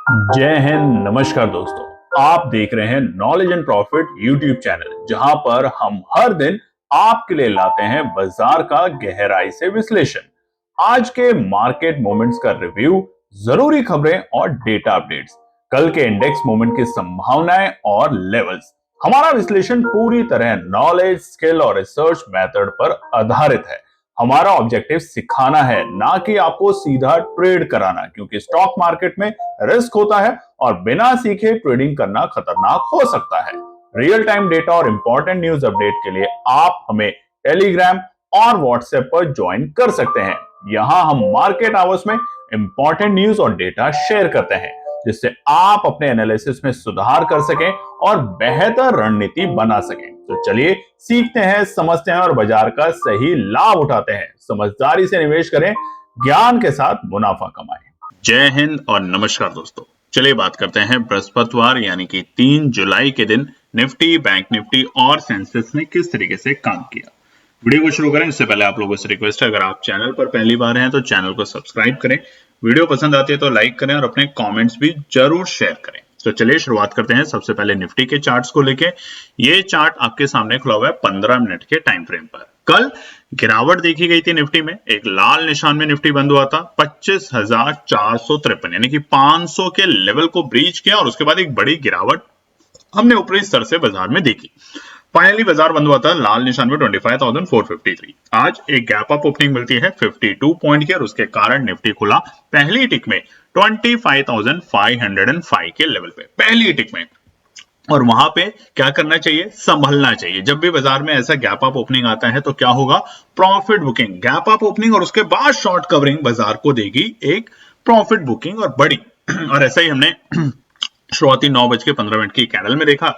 जय हिंद। नमस्कार दोस्तों, आप देख रहे हैं knowledge and profit YouTube channel, जहां पर हम हर दिन आपके लिए लाते हैं बाजार का गहराई से विश्लेषण, आज के मार्केट मोमेंट्स का रिव्यू, जरूरी खबरें और डेटा अपडेट्स, कल के इंडेक्स मूवमेंट की संभावनाएं और लेवल्स। हमारा विश्लेषण पूरी तरह नॉलेज, स्किल और रिसर्च मेथड पर आधारित है। हमारा ऑब्जेक्टिव सिखाना है, ना कि आपको सीधा ट्रेड कराना, क्योंकि स्टॉक मार्केट में रिस्क होता है और बिना सीखे ट्रेडिंग करना खतरनाक हो सकता है। रियल टाइम डेटा और इंपॉर्टेंट न्यूज अपडेट के लिए आप हमें टेलीग्राम और व्हाट्सएप पर ज्वाइन कर सकते हैं। यहां हम मार्केट आवर्स में इंपॉर्टेंट न्यूज और डेटा शेयर करते हैं, जिससे आप अपने एनालिसिस में सुधार कर सकें और बेहतर रणनीति बना सकें। तो चलिए सीखते हैं, समझते हैं और बाजार का सही लाभ उठाते हैं। समझदारी से निवेश करें, ज्ञान के साथ मुनाफा कमाएं। जय हिंद और नमस्कार दोस्तों, चलिए बात करते हैं बृहस्पतिवार यानी कि 3 जुलाई के दिन निफ्टी, बैंक निफ्टी और सेंसेक्स ने किस तरीके से काम किया। वीडियो को शुरू करें इससे पहले आप लोगों से रिक्वेस्ट है, अगर आप चैनल पर पहली बार हैं तो चैनल को सब्सक्राइब करें, वीडियो पसंद आती है तो लाइक करें और अपने कमेंट्स भी जरूर शेयर करें। तो चलिए शुरुआत करते हैं सबसे पहले निफ्टी के चार्ट्स को लेके। ये चार्ट आपके सामने खुला हुआ है 15 मिनट के टाइम फ्रेम पर। कल गिरावट देखी गई थी निफ्टी में, एक लाल निशान में निफ्टी बंद हुआ था 25,453 यानी कि 500 के लेवल को ब्रीच किया और उसके बाद एक बड़ी गिरावट हमने ऊपरी स्तर से बाजार में देखी। फाइनली बाजार बंद हुआ था लाल निशान में 25,453। आज एक गैप अप ओपनिंग मिलती है 52 पॉइंट की और उसके कारण निफ्टी खुला पहली टिक में 25,505 के लेवल पे, पहली टिक में। और वहां पे क्या करना चाहिए, संभलना चाहिए। जब भी बाजार में ऐसा गैप अप ओपनिंग आता है तो क्या होगा, profit booking, gap up opening और उसके बाद शॉर्ट कवरिंग बाजार को देगी एक प्रॉफिट बुकिंग और बड़ी। और ऐसा ही हमने शुरुआती 9:15 की कैंडल में देखा।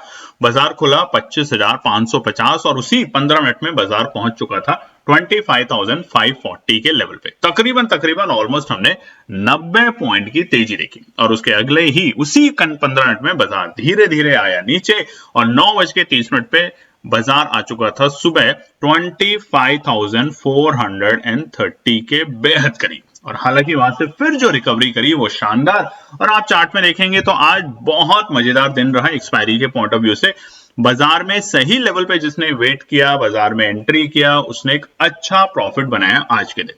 बाजार खुला 25,550 और उसी 15 मिनट में बाजार पहुंच चुका था 25,540 के लेवल पे। तकरीबन ऑलमोस्ट हमने 90 पॉइंट की तेजी देखी और उसके अगले ही उसी 15 मिनट में बाजार धीरे धीरे आया नीचे और 9:30 पे बाजार आ चुका था सुबह 25,430 के बेहद करीब। और हालांकि वहां से फिर जो रिकवरी करी वो शानदार, और आप चार्ट में देखेंगे तो आज बहुत मजेदार दिन रहा एक्सपायरी के पॉइंट ऑफ व्यू से। बाजार में सही लेवल पे जिसने वेट किया, बाजार में एंट्री किया, उसने एक अच्छा प्रॉफिट बनाया आज के दिन।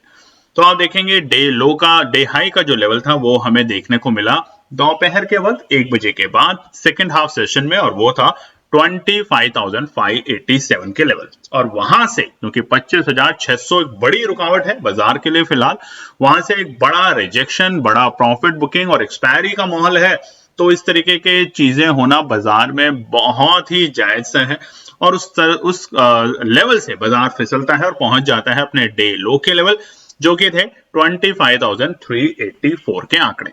तो आप देखेंगे डे हाई का जो लेवल था वो हमें देखने को मिला दोपहर के वक्त 1 बजे के बाद सेकेंड हाफ सेशन में, और वो था 25,587 के लेवल। और वहां से क्योंकि 25,600 एक बड़ी रुकावट है बाजार के लिए फिलहाल, वहां से एक बड़ा रिजेक्शन, बड़ा प्रॉफिट बुकिंग और एक्सपायरी का माहौल है। तो इस तरीके के चीजें होना बाजार में बहुत ही जायज है और उस लेवल से बाजार फिसलता है और पहुंच जाता है अपने डे लो के लेवल, जो कि थे 25,384 के आंकड़े।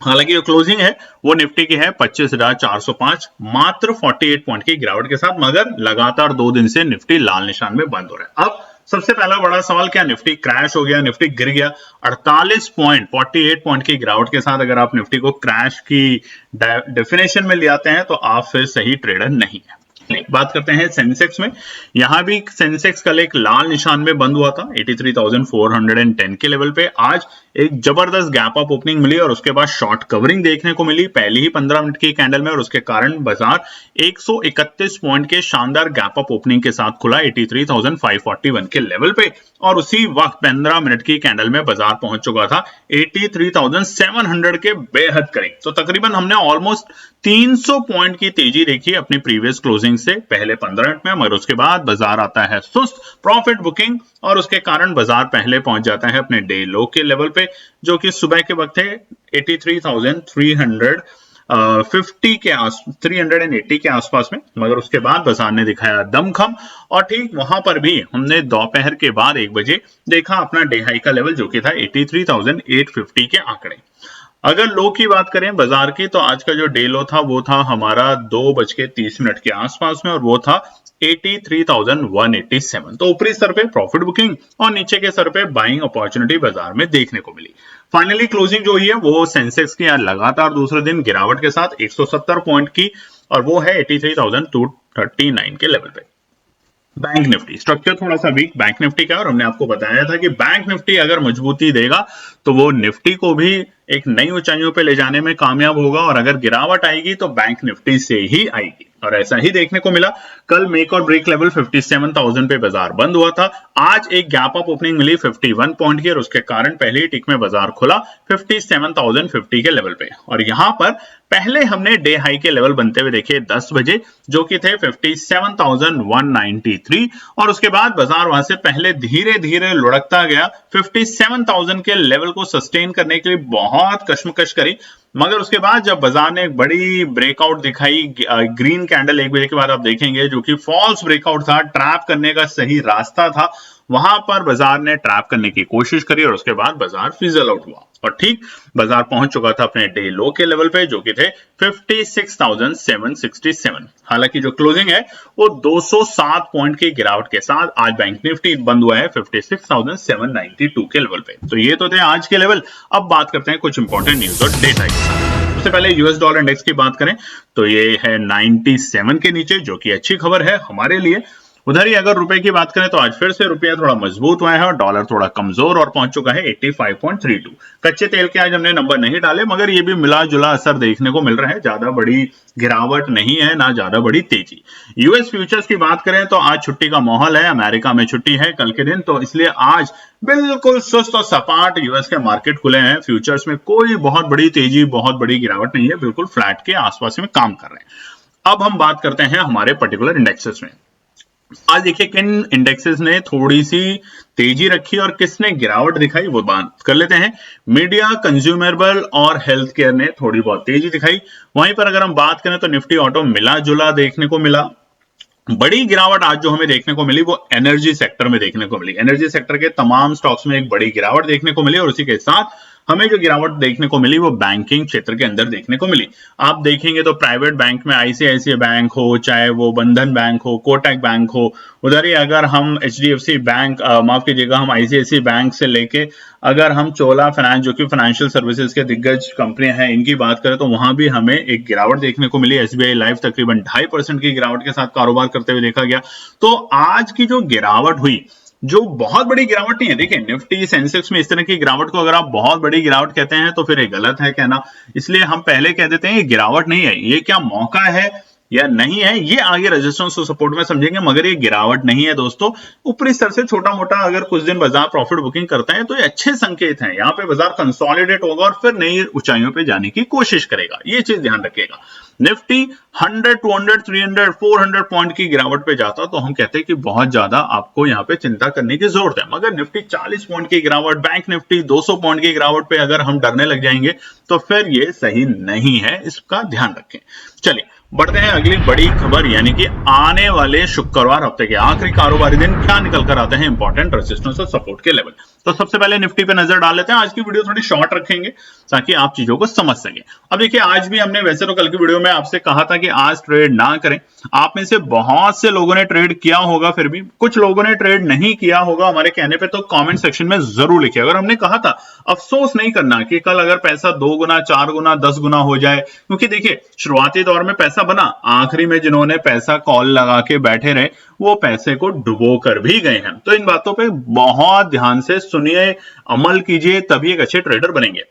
हालांकि जो क्लोजिंग है वो निफ्टी की है 25,405, मात्र 48 पॉइंट की गिरावट के साथ, मगर लगातार 2 दिन से निफ्टी लाल निशान में बंद हो रहा है। अब सबसे पहला बड़ा सवाल, क्या निफ्टी क्रैश हो गया, निफ्टी गिर गया? 48 पॉइंट 48 पॉइंट की गिरावट के साथ अगर आप निफ्टी को क्रैश की डेफिनेशन में ले आते हैं तो आप फिर सही ट्रेडर नहीं है। बात करते हैं सेंसेक्स में। यहां भी सेंसेक्स कल एक लाल निशान में बंद हुआ था 83,410 के लेवल पे। आज एक जबरदस्त गैप अप ओपनिंग मिली और उसके बाद शॉर्ट कवरिंग देखने को मिली पहली ही 15 मिनट की कैंडल में, और उसके कारण बाजार 131 पॉइंट के शानदार गैप अप ओपनिंग के साथ खुला 83,541 के लेवल पे। और उसी वक्त 15 मिनट की कैंडल में बाजार पहुंच चुका था 83,700 के बेहद करीब। तो तकरीबन हमने ऑलमोस्ट 300 पॉइंट की तेजी देखी अपनी प्रीवियस क्लोजिंग से पहले 15 मिनट में, मगर उसके बाद बाजार आता है सुस्त प्रॉफिट बुकिंग और उसके कारण बाजार पहले पहुंच जाता है अपने डे लो के लेवल पे, जो कि सुबह के वक्त है 83,380 के आसपास में। मगर उसके बाद बाजार ने दिखाया दमखम और ठीक वहां पर भी हमने दोपहर के बाद 1 बजे देखा अपना डे हाई का लेवल, जो कि था 83,850 के आंकड़े। अगर लो की बात करें बाजार की, तो आज का जो डे लो था वो था हमारा 2:30 के आसपास में, और वो था 83,187। तो ऊपरी स्तर पे प्रॉफिट बुकिंग और नीचे के स्तर पे बाइंग अपॉर्चुनिटी बाजार में देखने को मिली। फाइनली क्लोजिंग जो हुई है वो सेंसेक्स की लगातार दूसरे दिन गिरावट के साथ 170 पॉइंट की, और वो है 83,239 के लेवल पे। बैंक निफ्टी स्ट्रक्चर थोड़ा सा वीक बैंक निफ्टी का, और हमने आपको बताया था कि बैंक निफ्टी अगर मजबूती देगा तो वो निफ्टी को भी एक नई ऊंचाइयों पे ले जाने में कामयाब होगा, और अगर गिरावट आएगी तो बैंक निफ्टी से ही आएगी, और ऐसा ही देखने को मिला। कल मेक और ब्रेक लेवल 57,000 पे बाजार बंद हुआ था। आज एक गैप अप ओपनिंग मिली 51 पॉइंट की, और उसके कारण पहले ही टिक में बाजार खुला 57,050 के लेवल पे, और यहां पर पहले हमने डे हाई के लेवल बनते हुए देखे 10 बजे, जो कि थे 57,193, और उसके बाद बाजार वहां से पहले धीरे धीरे लुढ़कता गया 57,000 के लेवल को सस्टेन करने के लिए बहुत कश्मकश करी, मगर उसके बाद जब बाजार ने एक बड़ी ब्रेकआउट दिखाई, ग्रीन कैंडल 1 बजे के बाद आप देखेंगे, जो कि फॉल्स ब्रेकआउट था, ट्रैप करने का सही रास्ता था, वहां पर बाजार ने ट्रैप करने की कोशिश करी, और उसके बाद बाजार फिजल आउट हुआ, और ठीक बाजार पहुंच चुका था अपने डे लो के लेवल पे, जो कि थे 56,767। हालांकि जो क्लोजिंग है वो 207 पॉइंट की गिरावट के साथ आज बैंक निफ्टी बंद हुआ है 56,792 के लेवल पे। तो ये तो थे आज के लेवल। अब बात करते हैं कुछ इंपॉर्टेंट न्यूज और डेटा के साथ। सबसे पहले यूएस डॉलर इंडेक्स की बात करें तो ये है 97 के नीचे, जो कि अच्छी खबर है हमारे लिए। उधर ही अगर रुपए की बात करें तो आज फिर से रुपया थोड़ा मजबूत हुआ है और डॉलर थोड़ा कमजोर और पहुंच चुका है 85.32। कच्चे तेल के आज हमने नंबर नहीं डाले, मगर ये भी मिला जुला असर देखने को मिल रहा है, ज्यादा बड़ी गिरावट नहीं है, ना ज्यादा बड़ी तेजी। यूएस फ्यूचर्स की बात करें तो आज छुट्टी का माहौल है, अमेरिका में छुट्टी है कल के दिन, तो इसलिए आज बिल्कुल सुस्त और सपाट यूएस के मार्केट खुले हैं। फ्यूचर्स में कोई बहुत बड़ी तेजी, बहुत बड़ी गिरावट नहीं है, बिल्कुल फ्लैट के आसपास में काम कर रहे हैं। अब हम बात करते हैं हमारे पर्टिकुलर इंडेक्सेस में। आज देखिए किन इंडेक्सेस ने थोड़ी सी तेजी रखी और किसने गिरावट दिखाई, वो बात कर लेते हैं। मीडिया, कंज्यूमेबल और हेल्थ केयर ने थोड़ी बहुत तेजी दिखाई। वहीं पर अगर हम बात करें तो निफ्टी ऑटो मिला जुला देखने को मिला। बड़ी गिरावट आज जो हमें देखने को मिली वो एनर्जी सेक्टर में देखने को मिली। एनर्जी सेक्टर के तमाम स्टॉक्स में एक बड़ी गिरावट देखने को मिली, और उसी के साथ हमें जो गिरावट देखने को मिली वो बैंकिंग क्षेत्र के अंदर देखने को मिली। आप देखेंगे तो प्राइवेट बैंक में आईसीआईसीआई बैंक हो, चाहे वो बंधन बैंक हो, कोटक बैंक हो, उधर ही अगर हम एचडीएफसी बैंक, माफ कीजिएगा, हम आईसीआईसीआई बैंक से लेके अगर हम चोला फाइनेंस, जो कि फाइनेंशियल सर्विसेज के दिग्गज कंपनियां हैं, इनकी बात करें तो वहां भी हमें एक गिरावट देखने को मिली। एसबीआई लाइफ तकरीबन 2.5% की गिरावट के साथ कारोबार करते हुए देखा गया। तो आज की जो गिरावट हुई, जो बहुत बड़ी गिरावट नहीं है, देखिए निफ्टी सेंसेक्स में इस तरह की गिरावट को अगर आप बहुत बड़ी गिरावट कहते हैं तो फिर ये गलत है कहना, इसलिए हम पहले कह देते हैं ये गिरावट नहीं है, ये क्या मौका है या नहीं है, ये आगे रेजिस्टेंस और सपोर्ट में समझेंगे, मगर ये गिरावट नहीं है दोस्तों। ऊपरी स्तर से छोटा मोटा अगर कुछ दिन बाजार प्रॉफिट बुकिंग करता है तो ये अच्छे संकेत हैं। यहाँ पे बाजार कंसोलिडेट होगा और फिर नई ऊंचाइयों पे जाने की कोशिश करेगा, ये चीज ध्यान रखिएगा। निफ्टी 100, 200, 300, 400 पॉइंट की गिरावट पे जाता तो हम कहते हैं कि बहुत ज्यादा आपको यहाँ पे चिंता करने की जरूरत है, मगर निफ्टी 40 पॉइंट की गिरावट, बैंक निफ्टी 200 पॉइंट की गिरावट पे अगर हम डरने लग जाएंगे तो फिर ये सही नहीं है, इसका ध्यान रखें। चलिए बढ़ते हैं अगली बड़ी खबर, यानी कि आने वाले शुक्रवार हफ्ते के आखिरी कारोबारी दिन क्या निकल कर आते हैं इंपॉर्टेंट रेजिस्टेंस और सपोर्ट के लेवल। तो सबसे पहले निफ्टी पे नजर डाल लेते हैं। आज की वीडियो थोड़ी शॉर्ट रखेंगे ताकि आप चीजों को समझ सके। अब देखिए आज भी हमने, वैसे तो कल की वीडियो में आपसे कहा था कि आज ट्रेड ना करें। आप में से बहुत से लोगों ने ट्रेड किया होगा, फिर भी कुछ लोगों ने ट्रेड नहीं किया होगा हमारे कहने पे, तो कमेंट सेक्शन में जरूर लिखिए। अगर हमने कहा था अफसोस नहीं करना कि कल अगर पैसा 2 गुना, 4 गुना, 10 गुना हो जाए, क्योंकि देखिए शुरुआती दौर में पैसा बना, आखिरी में जिन्होंने पैसा कॉल लगा के बैठे रहे वो पैसे को डुबो कर भी गए हैं। तो इन बातों पे बहुत ध्यान से सुनिए, अमल कीजिए, तभी एक अच्छे ट्रेडर बनेंगे।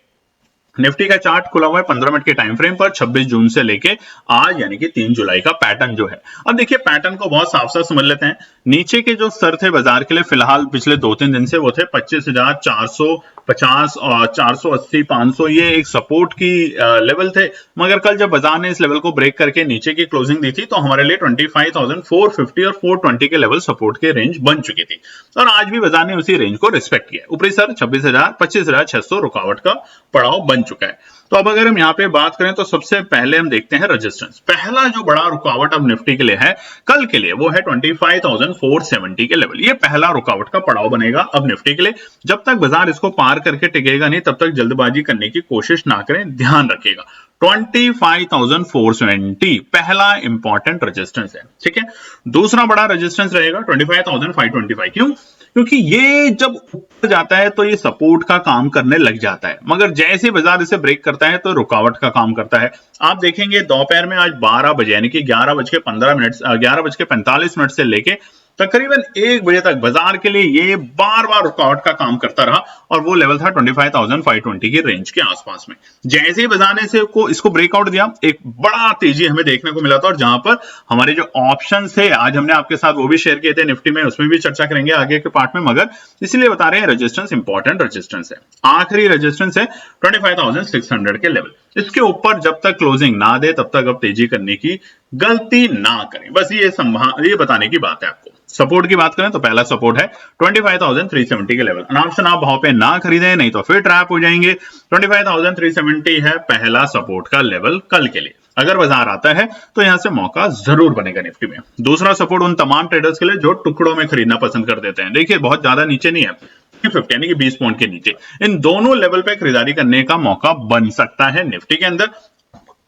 निफ्टी का चार्ट खुला हुआ है 15 मिनट के टाइम फ्रेम पर 26 जून से लेके आज यानी कि 3 जुलाई का पैटर्न जो है। अब देखिए पैटर्न को बहुत साफ साफ समझ लेते हैं। नीचे के जो स्तर थे बाजार के लिए फिलहाल पिछले 2-3 दिन से, वो थे 25,450 और 480, 500, ये एक सपोर्ट की लेवल थे। मगर कल जब बाजार ने इस लेवल को ब्रेक करके नीचे की क्लोजिंग दी थी तो हमारे लिए 25,450 और 420 के लेवल सपोर्ट के रेंज बन चुकी थी, और आज भी बाजार ने उसी रेंज को रिस्पेक्ट किया। ऊपरी स्तर 25,600 रुकावट का पड़ाव बन चुका है। तो अब अगर हम यहाँ पे बात करें तो सबसे पहले हम देखते हैं रेजिस्टेंस। पहला जो बड़ा रुकावट अब निफ्टी के लिए है कल के लिए, वो है 25,470 के लेवल। ये पहला रुकावट का पड़ाव बनेगा अब निफ्टी के लिए। जब तक बाजार इसको पार करके टिकेगा नहीं तब तक जल्दबाजी करने की कोशिश ना करें, ध्यान रखिएगा। 25,470 पहला इंपॉर्टेंट रेजिस्टेंस है, ठीक है। दूसरा बड़ा रेजिस्टेंस रहेगा 25,525। क्यों? क्योंकि ये जब ऊपर जाता है तो ये सपोर्ट का काम करने लग जाता है, मगर जैसे बाजार इसे ब्रेक करता है तो रुकावट का काम करता है। आप देखेंगे दोपहर में आज 12 बजे यानी कि 11:15 मिनट 11:45 से लेके तकरीबन 1 बजे तक बाजार के लिए ये बार बार रुकावट का काम करता रहा और वो लेवल था 25,520 की रेंज के आसपास में। जैसे ही बाजार ने इसको ब्रेकआउट दिया, एक बड़ा तेजी हमें देखने को मिला था, और जहां पर हमारे जो ऑप्शन थे आज हमने आपके साथ वो भी शेयर किए थे निफ्टी में, उसमें भी चर्चा करेंगे आगे के पार्ट में, मगर इसलिए बता रहे हैं रेजिस्टेंस इंपॉर्टेंट रेजिस्टेंस है। आखिरी रेजिस्टेंस है 25,600 के लेवल। इसके ऊपर जब तक क्लोजिंग ना दे तब तक अब तेजी करने की गलती ना करें, बस ये बताने की बात है आपको। सपोर्ट की बात करें तो पहला सपोर्ट है 25,370 के लेवल। अनाप-शनाप भाव पे ना खरीदें, नहीं तो फिर ट्रैप हो जाएंगे। 25,370 है पहला सपोर्ट का लेवल कल के लिए। अगर बाजार आता है तो यहां से मौका जरूर बनेगा निफ्टी में। दूसरा सपोर्ट उन तमाम ट्रेडर्स के लिए जो टुकड़ों में खरीदना पसंद कर देते हैं। देखिए बहुत ज्यादा नीचे नहीं है, 50 यानी कि 20 पॉइंट के नीचे। इन दोनों लेवल पे खरीदारी करने का मौका बन सकता है निफ्टी के अंदर।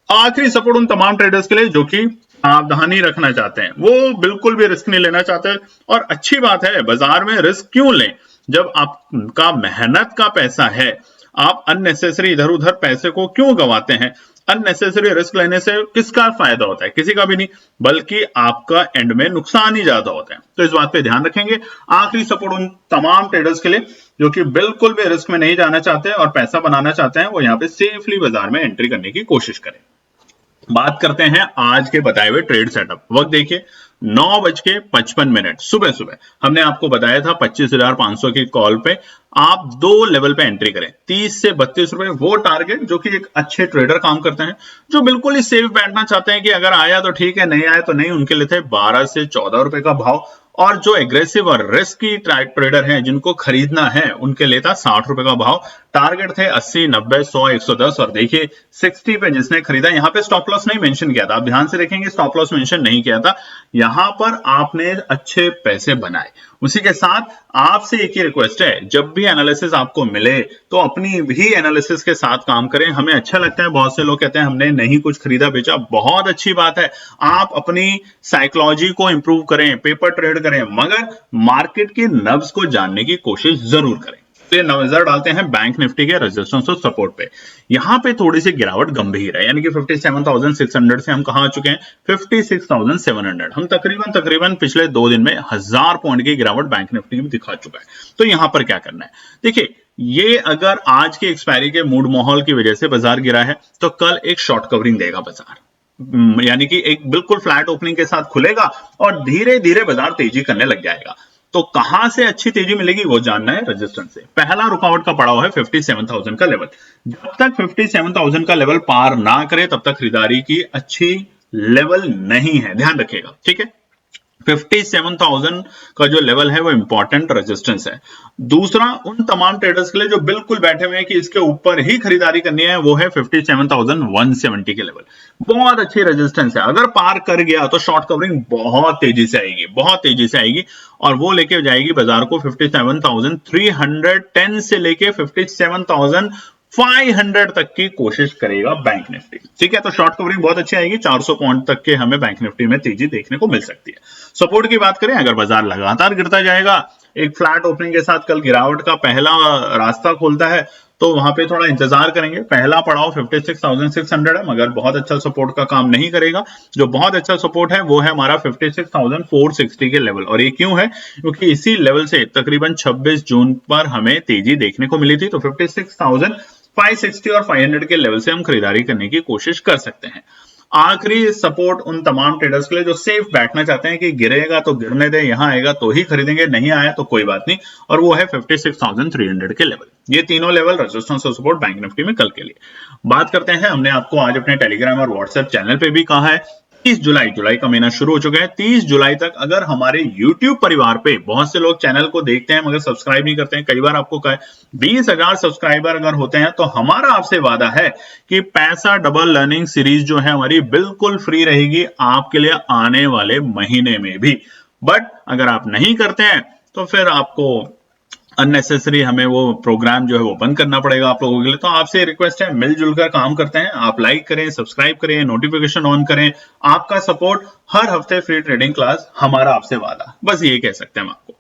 आखिरी सपोर्ट उन तमाम ट्रेडर्स के लिए जो कि सावधानी रखना चाहते हैं, वो बिल्कुल भी रिस्क नहीं लेना चाहते। और अच्छी बात है, बाजार में रिस्क क्यों लें जब आपका मेहनत का पैसा है। आप अननेसेसरी इधर उधर पैसे को क्यों गंवाते हैं। अननेसेसरी रिस्क लेने से किसका फायदा होता है, किसी का भी नहीं, बल्कि आपका एंड में नुकसान ही ज्यादा होता है। तो इस बात पे ध्यान रखेंगे। आखिरी सपोर्ट उन तमाम ट्रेडर्स के लिए जो कि बिल्कुल भी रिस्क में नहीं जाना चाहते और पैसा बनाना चाहते हैं, वो यहाँ पे सेफली बाजार में एंट्री करने की कोशिश करें। बात करते हैं आज के बताए हुए ट्रेड सेटअप। वक्त देखिए 9:55 सुबह सुबह हमने आपको बताया था 25,500 की कॉल पे आप 2 लेवल पे एंट्री करें, 30 से 32 रुपए वो टारगेट जो कि एक अच्छे ट्रेडर काम करते हैं, जो बिल्कुल ही सेफ बैठना चाहते हैं कि अगर आया तो ठीक है, नहीं आया तो नहीं, उनके लिए थे 12 से 14 रुपए का भाव। और जो एग्रेसिव और रिस्की ट्रेडर हैं जिनको खरीदना है उनके लिए था 60 रुपए का भाव। टारगेट थे 80, 90, 100, 110 और देखिए 60 पे जिसने खरीदा, यहाँ पे स्टॉप लॉस नहीं मेंशन किया था, आप ध्यान से देखेंगे स्टॉप लॉस मेंशन नहीं किया था। यहां पर आपने अच्छे पैसे बनाए। उसी के साथ आपसे एक ही रिक्वेस्ट है, जब भी एनालिसिस आपको मिले तो अपनी भी एनालिसिस के साथ काम करें। हमें अच्छा लगता है, बहुत से लोग कहते हैं हमने नहीं कुछ खरीदा बेचा, बहुत अच्छी बात है। आप अपनी साइकोलॉजी को इंप्रूव करें, पेपर ट्रेड करें, मगर मार्केट के नब्ज को जानने की कोशिश जरूर करें। तो नजर डालते हैं बैंक निफ्टी के रेजिस्टेंस और सपोर्ट पे। यहां पे थोड़ी सी गिरावट गंभीर है, यानी कि 57,600 से हम कहां आ चुके हैं 56,700। हम तकरीबन पिछले 2 दिन में 1000 पॉइंट की गिरावट बैंक निफ्टी में दिखा चुका है। तो यहां पर क्या करना है, देखिए ये अगर आज के एक्सपायरी के मूड माहौल की वजह से बाजार गिरा है तो कल एक शॉर्ट कवरिंग देगा बाजार, यानी कि एक बिल्कुल फ्लैट ओपनिंग के साथ खुलेगा और धीरे धीरे बाजार तेजी करने लग जाएगा। तो कहां से अच्छी तेजी मिलेगी वो जानना है रेजिस्टेंस से। पहला रुकावट का पड़ाव है 57,000 का लेवल। जब तक 57,000 का लेवल पार ना करे तब तक खरीदारी की अच्छी लेवल नहीं है, ध्यान रखिएगा, ठीक है। 57,000 का जो लेवल है वो इंपॉर्टेंट रेजिस्टेंस है। दूसरा उन तमाम ट्रेडर्स के लिए जो बिल्कुल बैठे हुए हैं कि इसके ऊपर ही खरीदारी करनी है, वो है 57,170 के लेवल। बहुत अच्छी रेजिस्टेंस है, अगर पार कर गया तो शॉर्ट कवरिंग बहुत तेजी से आएगी, बहुत तेजी से आएगी और वो लेके जाएगी बाजार को 57,310 से लेके 57,500 तक की कोशिश करेगा बैंक निफ्टी, ठीक है। तो शॉर्ट कवरिंग बहुत अच्छी आएगी, 400 पॉइंट तक के हमें बैंक निफ्टी में तेजी देखने को मिल सकती है। सपोर्ट की बात करें, अगर बाजार लगातार गिरता जाएगा, एक फ्लैट ओपनिंग के साथ कल गिरावट का पहला रास्ता खोलता है तो वहां पे थोड़ा इंतजार करेंगे। पहला पड़ाव 56,600 है, मगर बहुत अच्छा सपोर्ट का काम नहीं करेगा। जो बहुत अच्छा सपोर्ट है वो है हमारा 56,460 के लेवल। और ये क्यों है, क्योंकि इसी लेवल से तकरीबन 26 जून पर हमें तेजी देखने को मिली थी। तो 56,560 और 500 के लेवल से हम खरीदारी करने की कोशिश कर सकते हैं। आखिरी सपोर्ट उन तमाम ट्रेडर्स के लिए जो सेफ बैठना चाहते हैं कि गिरेगा तो गिरने दे, यहां आएगा तो ही खरीदेंगे, नहीं आया तो कोई बात नहीं, और वो है 56,300 के लेवल। ये तीनों लेवल रेजिस्टेंस और सपोर्ट बैंक निफ्टी में कल के लिए। बात करते हैं, हमने आपको आज अपने टेलीग्राम और व्हाट्सएप चैनल पे भी कहा है 30 जुलाई का महीना शुरू हो चुका है। 30 जुलाई तक अगर हमारे YouTube परिवार पे, बहुत से लोग चैनल को देखते हैं मगर सब्सक्राइब नहीं करते हैं, कई बार आपको कहा 20,000 सब्सक्राइबर अगर होते हैं तो हमारा आपसे वादा है कि पैसा डबल लर्निंग सीरीज जो है हमारी बिल्कुल फ्री रहेगी आपके लिए आने वाले महीने में भी। बट अगर आप नहीं करते हैं तो फिर आपको अननेसेसरी हमें वो प्रोग्राम जो है वो बंद करना पड़ेगा आप लोगों के लिए। तो आपसे रिक्वेस्ट है, मिलजुल कर काम करते हैं, आप लाइक करें, सब्सक्राइब करें, नोटिफिकेशन ऑन करें। आपका सपोर्ट हर हफ्ते फ्री ट्रेडिंग क्लास, हमारा आपसे वादा, बस ये कह सकते हैं हम आपको।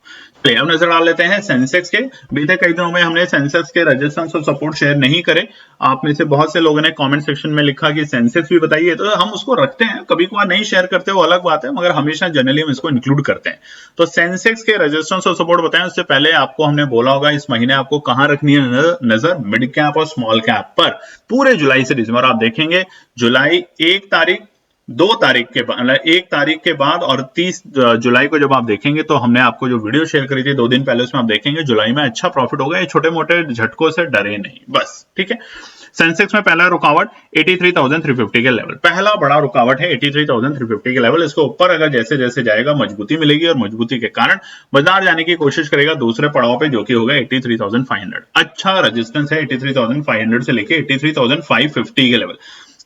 चलिए अब नजर डाल लेते हैं सेंसेक्स के। बीते कई दिनों में हमने सेंसेक्स के रेजिस्टेंस और सपोर्ट शेयर नहीं करे। आप में से बहुत से लोगों ने कमेंट सेक्शन में लिखा कि सेंसेक्स भी बताइए, तो हम उसको रखते हैं, कभी कभार नहीं शेयर करते वो अलग बात है, मगर हमेशा जनरली हम इसको इंक्लूड करते हैं। तो सेंसेक्स के रेजिस्टेंस और सपोर्ट बताएं उससे पहले आपको हमने बोला होगा इस महीने आपको कहां रखनी है नजर, मिड कैप और स्मॉल कैप पर। पूरे जुलाई से दिसंबर आप देखेंगे, जुलाई 1 तारीख 2 तारीख के बाद, 1 तारीख के बाद और 30 जुलाई को जब आप देखेंगे तो हमने आपको जो वीडियो शेयर करी थी 2 दिन पहले, उसमें आप देखेंगे जुलाई में अच्छा प्रॉफिट होगा। ये छोटे मोटे झटकों से डरे नहीं, बस ठीक है। सेंसेक्स में पहला रुकावट 83,350 के लेवल, पहला बड़ा रुकावट है 83,350 के लेवल। इसको ऊपर अगर जैसे जैसे जाएगा मजबूती मिलेगी और मजबूती के कारण बाजार जाने की कोशिश करेगा दूसरे पड़ाव पे, जो कि होगा 83,500। अच्छा रेजिस्टेंस है 83,500 से लेके 83,550 के लेवल।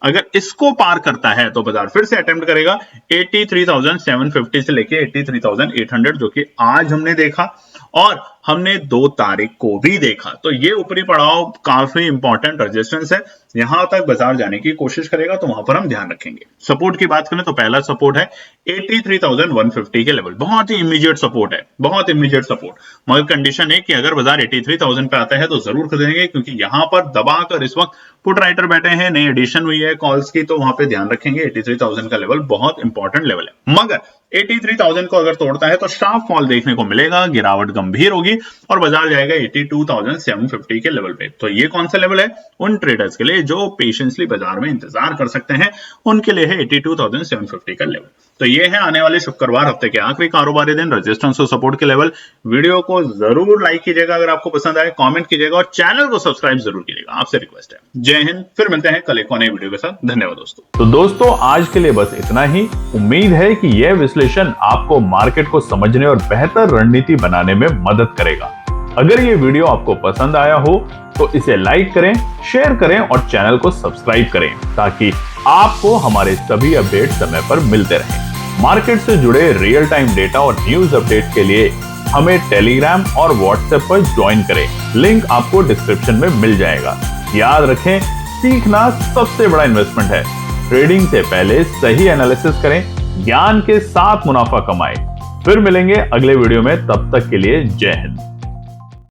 अगर इसको पार करता है तो बाजार फिर से अटेम्प्ट करेगा 83,750 से लेके 83,800, जो कि आज हमने देखा और हमने 2 तारीख को भी देखा। तो ये ऊपरी पड़ाव काफी इंपॉर्टेंट रेजिस्टेंस है, यहां तक बाजार जाने की कोशिश करेगा तो वहां पर हम ध्यान रखेंगे। सपोर्ट की बात करें तो पहला सपोर्ट है 83,150 के लेवल, बहुत ही इमीडिएट सपोर्ट है, बहुत इमीडिएट सपोर्ट। मगर कंडीशन है कि अगर बाजार 83,000 पे आता है तो जरूर खरीदेंगे, क्योंकि यहां पर दबाकर इस वक्त पुट राइटर बैठे हैं, नई एडिशन हुई है कॉल्स की, तो वहां पे ध्यान रखेंगे 83,000 का लेवल बहुत इंपॉर्टेंट लेवल है। मगर 83,000 को अगर तोड़ता है तो शार्प फॉल देखने को मिलेगा, गिरावट गंभीर होगी और बाजार जाएगा 82,750 के लेवल पे। तो ये कौन सा लेवल है? उन ट्रेडर्स के लिए जो पेशेंसली बाजार में इंतजार कर सकते हैं, उनके लिए है 82,750 का लेवल। तो ये है आने वाले शुक्रवार हफ्ते के आखिरी कारोबारी दिन रेजिस्टेंस और सपोर्ट के लेवल। वीडियो को जरूर लाइक कीजिएगा अगर आपको पसंद आए, कमेंट कीजिएगा और चैनल को सब्सक्राइब जरूर कीजिएगा, आपसे रिक्वेस्ट है। जय हिंद, फिर मिलते हैं कल एक नए वीडियो के साथ। धन्यवाद दोस्तों। तो दोस्तों आज के लिए बस इतना ही। उम्मीद है कि यह विश्लेषण आपको मार्केट को समझने और बेहतर रणनीति बनाने में मदद करेगा। अगर ये वीडियो आपको पसंद आया हो तो इसे लाइक करें, शेयर करें और चैनल को सब्सक्राइब करें, ताकि आपको हमारे सभी अपडेट समय पर मिलते रहें। मार्केट से जुड़े रियल टाइम डेटा और न्यूज अपडेट के लिए हमें टेलीग्राम और व्हाट्सएप पर ज्वाइन करें, लिंक आपको डिस्क्रिप्शन में मिल जाएगा। याद रखें, सीखना सबसे बड़ा इन्वेस्टमेंट है। ट्रेडिंग से पहले सही एनालिसिस करें, ज्ञान के साथ मुनाफा कमाएं। फिर मिलेंगे अगले वीडियो में, तब तक के लिए जय हिंद।